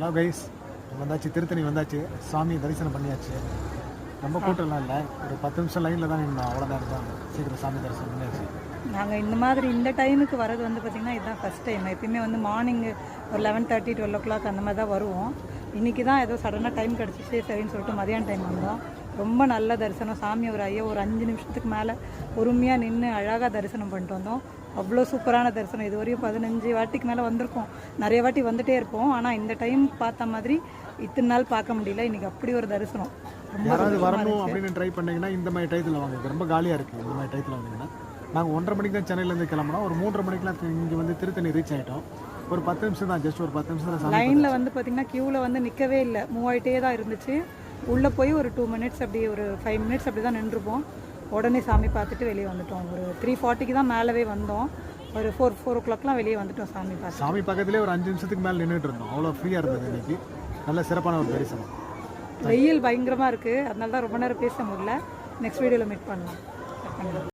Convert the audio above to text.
Hello guys, வந்தாச்சு, திருத்தணி வந்தாச்சு, சாமி தரிசனம் பண்ணியாச்சு. ரொம்ப கூட்டம்லாம் இல்லை, ஒரு 10 நிமிஷம் லைனில் தான் நின்னோம், அவ்வளோ நேரம் தான். சீக்கிரம் சாமி தரிசனம் பண்ணியாச்சு. நாங்கள் இந்த மாதிரி இந்த டைமுக்கு வரது வந்து பார்த்திங்கன்னா இதுதான் ஃபஸ்ட் டைம். எப்பயுமே வந்து மார்னிங் ஒரு 11:30 12 o'clock அந்த மாதிரி தான் வருவோம். இன்றைக்கி தான் ஏதோ சடனாக டைம் கிடச்சிச்சு சரின்னு சொல்லிட்டு மதியான டைம் வந்தோம். ரொம்ப நல்ல தரிசனம். சாமி ஒரு 5 நிமிஷத்துக்கு மேலே பொறுமையாக நின்று அழகாக தரிசனம் பண்ணிட்டு வந்தோம். அவ்வளோ சூப்பரான தரிசனம். இது வரையும் 15 வாட்டிக்கு மேலே வந்திருக்கோம். நிறைய வாட்டி வந்துகிட்டே இருப்போம். ஆனால் இந்த டைம் பார்த்த மாதிரி இத்தனை நாள் பார்க்க முடியல. இன்றைக்கி அப்படி ஒரு தரிசனம். யாராவது வரணும் அப்படின்னு ட்ரை பண்ணிங்கன்னா இந்த மாதிரி டயத்தில் வாங்க, ரொம்ப காலியாக இருக்குது. இந்த மாதிரி டயத்தில் வந்தீங்கன்னா நாங்கள் 1:30 மணிக்கு தான் சென்னையிலேருந்து கிளம்புனோம். ஒரு 3:30 மணிக்கெலாம் இங்கே வந்து திருத்தணி ரீச் ஆகிட்டோம். ஒரு 10 நிமிஷம் தான், ஜஸ்ட் ஒரு 10 நிமிஷம் தான். லைனில் வந்து பார்த்திங்கன்னா க்யூவில் வந்து நிற்கவே இல்லை, மூவ் ஆகிட்டே தான் இருந்துச்சு. உள்ளே போய் ஒரு 2 minutes அப்படி ஒரு 5 minutes அப்படி தான் நின்றுப்போம். உடனே சாமி பார்த்துட்டு வெளியே வந்துட்டோம். ஒரு 3:40க்கு தான் மேலவே வந்தோம். ஒரு 4 o'clockலாம் வெளியே வந்துட்டோம் சாமி பார்த்து. சாமி பக்கத்துலேயே ஒரு 5 நிமிஷத்துக்கு மேலே நின்றுட்டு இருந்தோம். அவ்வளோ ஃப்ரீயாக இருந்தது இன்றைக்கி. நல்ல சிறப்பான ஒரு தரிசனம். வெயில் பயங்கரமாக இருக்குது, அதனால தான் ரொம்ப நேரம் பேச முடியல. நெக்ஸ்ட் வீடியோவில் மீட் பண்ணலாம்.